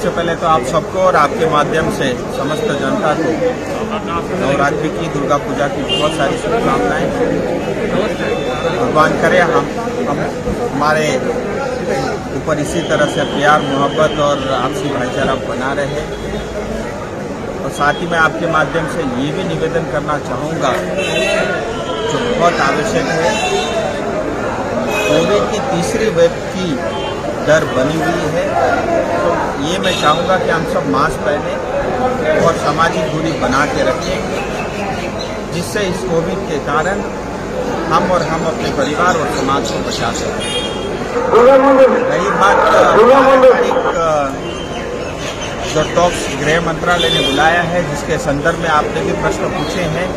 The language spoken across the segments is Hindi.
सबसे पहले तो आप सबको और आपके माध्यम से समस्त जनता को नवरात्रि की, दुर्गा पूजा की बहुत सारी शुभकामनाएं। भगवान करे हमारे ऊपर इसी तरह से प्यार, मोहब्बत और आपसी भाईचारा बना रहे। और साथ ही मैं आपके माध्यम से ये भी निवेदन करना चाहूँगा, जो बहुत आवश्यक है, कोविड की तीसरी वेव की डर बनी हुई है। तो ये मैं चाहूँगा कि हम सब मास्क पहने और सामाजिक दूरी बना के रखें, जिससे इस कोविड के कारण हम अपने परिवार और समाज को बचा सकें। रही बात जो टॉक्स गृह मंत्रालय ने बुलाया है, जिसके संदर्भ में आपने भी प्रश्न पूछे हैं,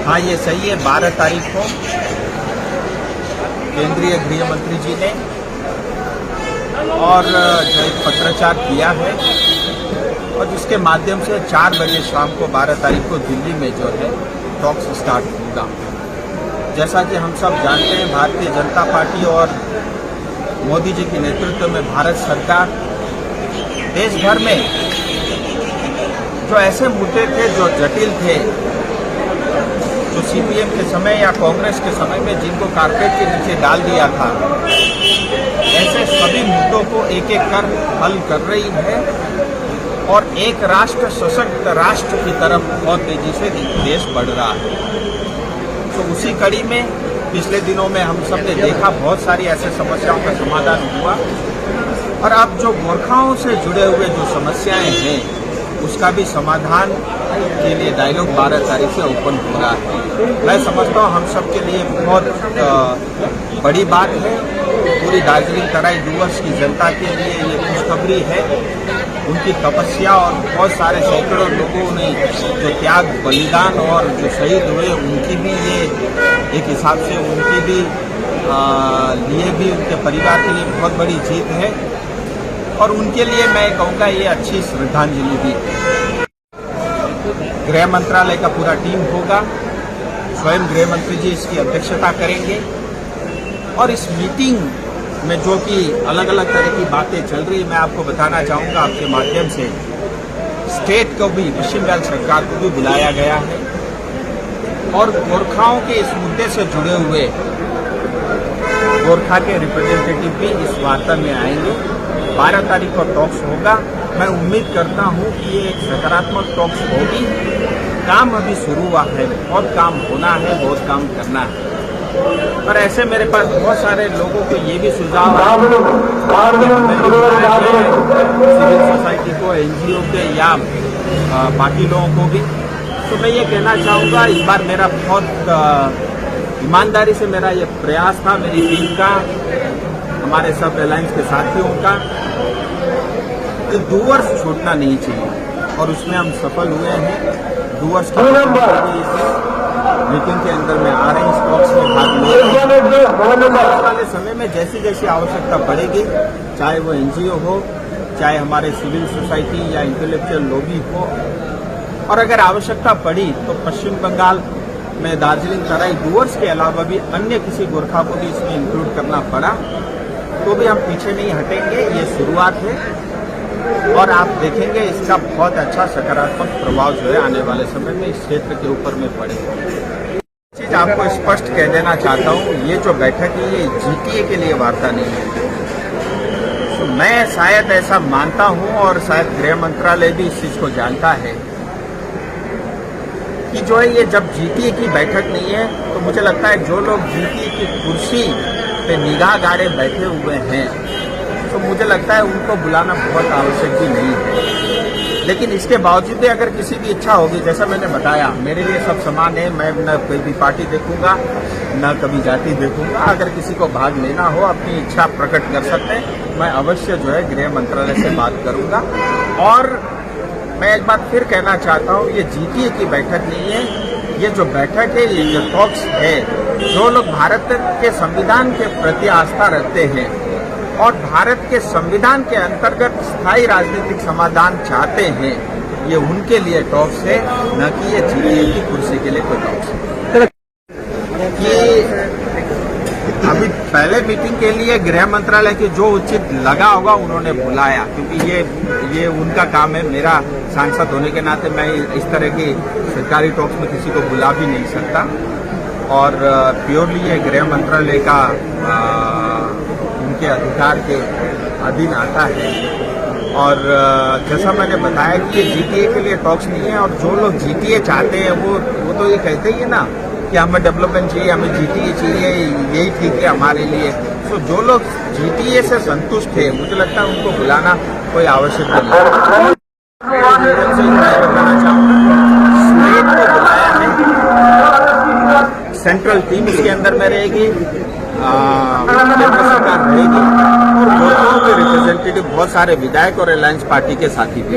हाँ ये सही है। 12 तारीख को केंद्रीय गृह मंत्री जी ने और जो एक पत्राचार किया है, और जिसके माध्यम से 4 बजे शाम को 12 तारीख को दिल्ली में जो है टॉक्स स्टार्ट होगा। जैसा कि हम सब जानते हैं, भारतीय जनता पार्टी और मोदी जी के नेतृत्व में भारत सरकार देश भर में जो ऐसे मुद्दे थे जो जटिल थे, जो सीपीएम के समय या कांग्रेस के समय में जिनको कारपेट के नीचे डाल दिया था, ऐसे सभी मुद्दों को एक एक कर हल कर रही है और एक राष्ट्र सशक्त राष्ट्र की तरफ बहुत तेजी से देश बढ़ रहा है। तो उसी कड़ी में पिछले दिनों में हम सब ने देखा, बहुत सारी ऐसे समस्याओं का समाधान हुआ, और अब जो गोरखाओं से जुड़े हुए जो समस्याएं हैं, उसका भी समाधान के लिए डायलॉग 12 तारीख से ओपन हो रहा है। मैं समझता हूँ हम सब के लिए बहुत बड़ी बात है। पूरी दार्जिलिंग तराई डूवर्स की जनता के लिए ये खुशखबरी है। उनकी तपस्या और बहुत सारे सैकड़ों लोगों ने जो त्याग, बलिदान और जो शहीद हुए, उनकी भी ये एक हिसाब से उनकी भी लिए भी, उनके परिवार के लिए बहुत बड़ी जीत है, और उनके लिए मैं कहूँगा ये अच्छी श्रद्धांजलि भी। गृह मंत्रालय का पूरा टीम होगा, स्वयं गृह मंत्री जी इसकी अध्यक्षता करेंगे, और इस मीटिंग में जो कि अलग अलग तरह की बातें चल रही है, मैं आपको बताना चाहूँगा आपके माध्यम से, स्टेट को भी, पश्चिम बंगाल सरकार को भी बुलाया गया है, और गोरखाओं के इस मुद्दे से जुड़े हुए गोरखा के रिप्रेजेंटेटिव भी इस वार्ता में आएंगे। 12 तारीख को टॉक्स होगा। मैं उम्मीद करता हूं कि ये एक सकारात्मक टॉक्स होगी। काम अभी शुरू हुआ है, बहुत काम होना है, बहुत काम करना है। पर ऐसे मेरे पास बहुत सारे लोगों को ये भी सुझाव है, सिविल सोसाइटी को, एनजीओ के या बाकी लोगों को भी, तो मैं ये कहना चाहूँगा, इस बार मेरा बहुत ईमानदारी से मेरा ये प्रयास था, मेरी टीम का, हमारे सब एलायंस के साथियों का, कि डूवर्स छूटना नहीं चाहिए, और उसमें हम सफल हुए हैं। डूवर्स की मीटिंग के अंदर में आ रहे हैं, इस टॉक्स में भाग ले रहे हैं। आने वाले समय में जैसी जैसी आवश्यकता पड़ेगी, चाहे वो एनजीओ हो, चाहे हमारे सिविल सोसाइटी या इंटेलेक्चुअल लॉबी हो, और अगर आवश्यकता पड़ी तो पश्चिम बंगाल में दार्जिलिंग तराई डूवर्स के अलावा भी अन्य किसी गोरखा को भी इसमें इंक्लूड करना पड़ा, तो भी हम पीछे नहीं हटेंगे। ये शुरुआत है, और आप देखेंगे इसका बहुत अच्छा सकारात्मक प्रभाव जो है आने वाले समय में इस क्षेत्र के ऊपर में पड़ेगा। चीज आपको स्पष्ट कह देना चाहता हूँ, ये जो बैठक है ये जीटीए के लिए वार्ता नहीं है। तो मैं शायद ऐसा मानता हूँ, और शायद गृह मंत्रालय भी इस चीज को जानता है, कि जो है ये जब जीटीए की बैठक नहीं है, तो मुझे लगता है जो लोग जीटीए की कुर्सी पे निगाह गाड़े बैठे हुए हैं, तो मुझे लगता है उनको बुलाना बहुत आवश्यक भी नहीं है। लेकिन इसके बावजूद भी अगर किसी की इच्छा होगी, जैसा मैंने बताया, मेरे लिए सब समान है, मैं न कोई भी पार्टी देखूंगा, न कभी जाति देखूंगा। अगर किसी को भाग लेना हो, अपनी इच्छा प्रकट कर सकते हैं, मैं अवश्य जो है गृह मंत्रालय से बात करूंगा। और मैं एक बार फिर कहना चाहता हूँ, ये जीटीए की बैठक नहीं है, ये जो बैठक है, ये जो टॉक्स है, जो लोग भारत के संविधान के प्रति आस्था रखते हैं और भारत के संविधान के अंतर्गत स्थायी राजनीतिक समाधान चाहते हैं, ये उनके लिए टॉक्स है, न कि ये जीटीए की कुर्सी के लिए कोई टॉक्स है। ये अभी पहले मीटिंग के लिए गृह मंत्रालय की जो उचित लगा होगा उन्होंने बुलाया, क्योंकि ये उनका काम है। मेरा सांसद होने के नाते मैं इस तरह की सरकारी टॉक्स में किसी को बुला भी नहीं सकता, और प्योरली ये गृह मंत्रालय का उनके अधिकार के अधीन आता है। और जैसा मैंने बताया कि ये जीटीए के लिए टॉक्स नहीं है, और जो लोग जीटीए चाहते हैं वो तो ये कहते ही है ना कि हमें डेवलपमेंट चाहिए, हमें जीटीए चाहिए, यही ठीक है हमारे लिए। तो जो लोग जीटीए से संतुष्ट है, मुझे लगता है उनको बुलाना कोई आवश्यक नहीं है। स्टेट को बुलाया है, सेंट्रल टीम उसके अंदर में रहेगी, केंद्र सरकार रहेगी, और बहुत के रिप्रेजेंटेटिव बहुत सारे विधायक और अलायंस पार्टी के साथी भी।